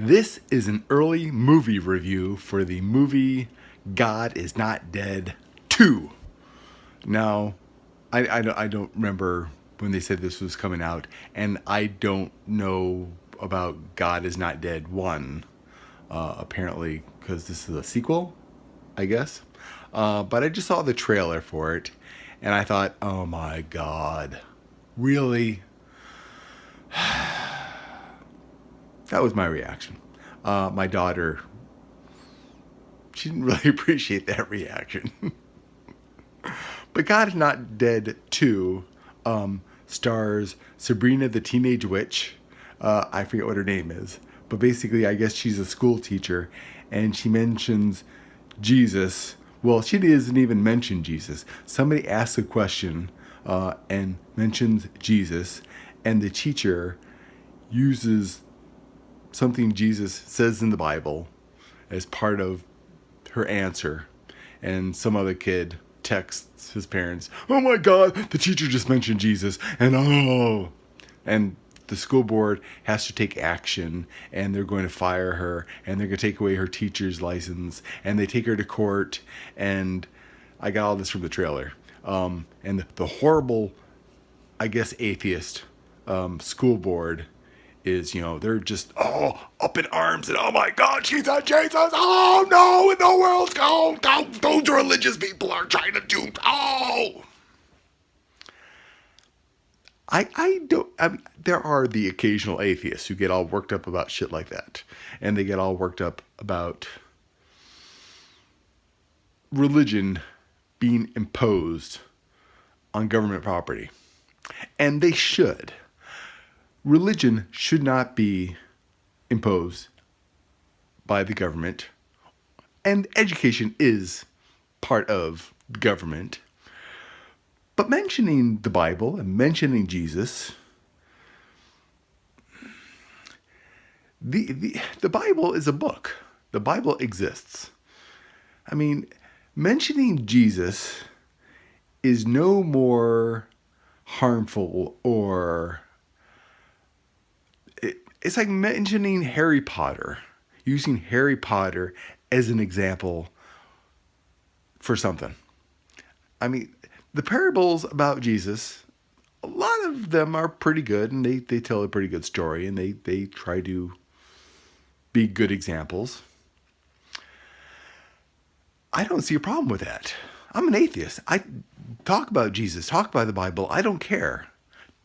This is an early movie review for the movie God is Not Dead 2. Now, I don't remember when they said this was coming out, and I don't know about God is Not Dead 1, apparently, because this is a sequel, I guess. But I just saw the trailer for it, and I thought, oh my God, really? That was my reaction. My daughter, she didn't really appreciate that reaction. But God is Not Dead 2 stars Sabrina the Teenage Witch. I forget what her name is. But basically, I guess she's a school teacher. And she mentions Jesus. Well, she doesn't even mention Jesus. Somebody asks a question and mentions Jesus. And the teacher uses something Jesus says in the Bible as part of her answer. And some other kid texts his parents, "Oh my God, the teacher just mentioned Jesus," and the school board has to take action, and they're going to fire her, and they're going to take away her teacher's license, and they take her to court. And I got all this from the trailer. And the horrible, I guess, atheist school board is, they're just up in arms and, oh my God, she's a Jesus. Oh no, in the world, those religious people are trying to do. I don't. I mean, there are the occasional atheists who get all worked up about shit like that, and they get all worked up about religion being imposed on government property, and they should. Religion should not be imposed by the government, and education is part of government. But mentioning the Bible and mentioning Jesus, the Bible is a book. The Bible exists. I mean, mentioning Jesus is no more harmful or it's like mentioning Harry Potter, using Harry Potter as an example for something. I mean, the parables about Jesus, a lot of them are pretty good, and they tell a pretty good story, and they try to be good examples. I don't see a problem with that. I'm an atheist. I talk about Jesus, talk about the Bible. I don't care.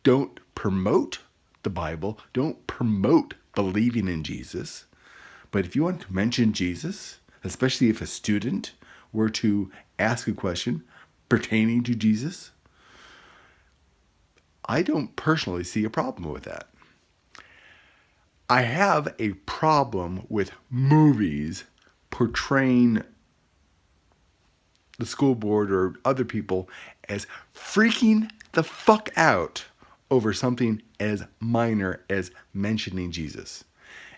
Don't promote the Bible. Don't promote believing in Jesus. But if you want to mention Jesus, especially if a student were to ask a question pertaining to Jesus, I don't personally see a problem with that. I have a problem with movies portraying the school board or other people as freaking the fuck out over something as minor as mentioning Jesus.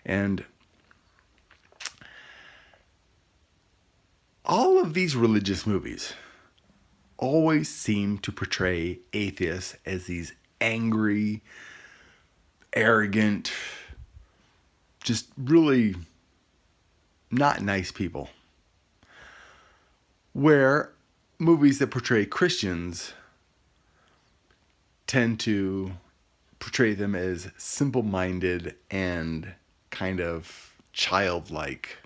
And all of these religious movies always seem to portray atheists as these angry, arrogant, just really not nice people. Where movies that portray Christians tend to portray them as simple-minded and kind of childlike.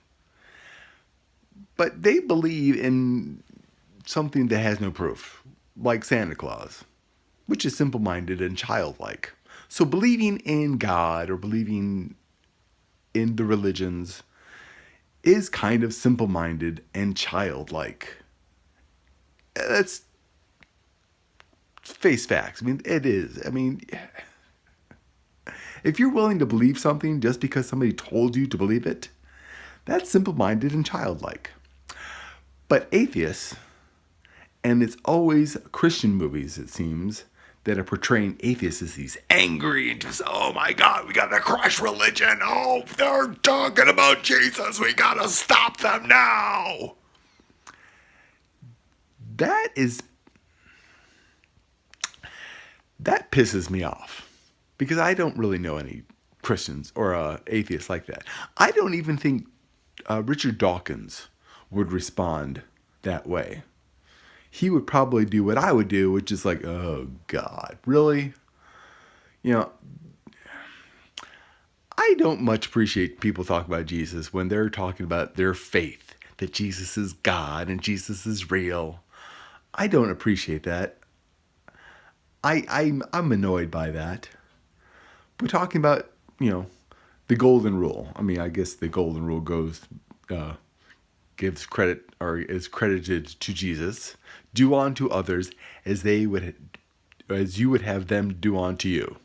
But they believe in something that has no proof, like Santa Claus, which is simple-minded and childlike. So believing in God or believing in the religions is kind of simple-minded and childlike. That's face facts. I mean, it is. I mean, if you're willing to believe something just because somebody told you to believe it, that's simple-minded and childlike. But atheists, and it's always Christian movies, it seems, that are portraying atheists as these angry and just, oh my God, we gotta crush religion. Oh, they're talking about Jesus. We gotta stop them now. That pisses me off because I don't really know any Christians or atheists like that. I don't even think Richard Dawkins would respond that way. He would probably do what I would do, which is like, oh God, really? You know, I don't much appreciate people talk about Jesus when they're talking about their faith, that Jesus is God and Jesus is real. I don't appreciate that. I'm annoyed by that. We're talking about, the golden rule. I mean, I guess the golden rule gives credit or is credited to Jesus. Do unto others as you would have them do unto you.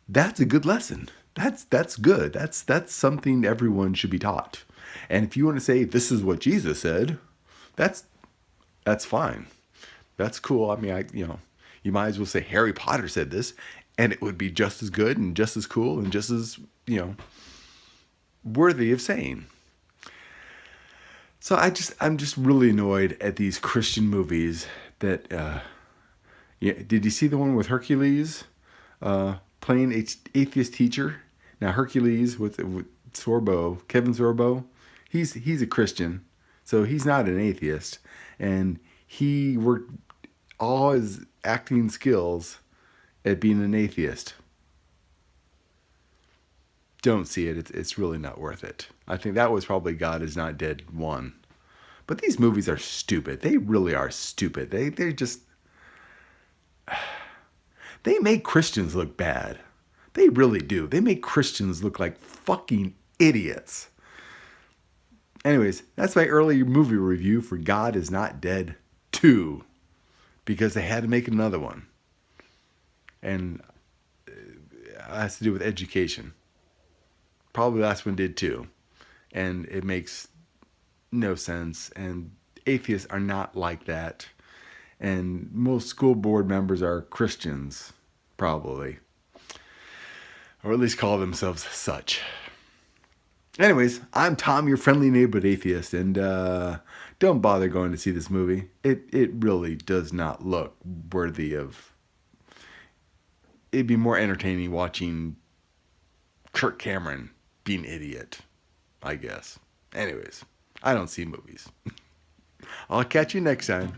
That's a good lesson. That's good. That's something everyone should be taught. And if you want to say this is what Jesus said, that's fine. That's cool. I mean, you might as well say Harry Potter said this, and it would be just as good and just as cool and just as, worthy of saying. So I'm just really annoyed at these Christian movies that did you see the one with Hercules playing an atheist teacher? Now Hercules with Sorbo, Kevin Sorbo, he's a Christian, so he's not an atheist, and he worked all his acting skills at being an atheist. Don't see it. It's really not worth it. I think that was probably God is Not Dead 1. But these movies are stupid. They really are stupid. They're just... They make Christians look bad. They really do. They make Christians look like fucking idiots. Anyways, that's my early movie review for God is Not Dead 2. Because they had to make another one. And it has to do with education. Probably the last one did too. And it makes no sense. And atheists are not like that. And most school board members are Christians, probably. Or at least call themselves such. Anyways, I'm Tom, your friendly neighborhood atheist. And don't bother going to see this movie. It really does not look worthy of... It'd be more entertaining watching Kirk Cameron be an idiot, I guess. Anyways, I don't see movies. I'll catch you next time.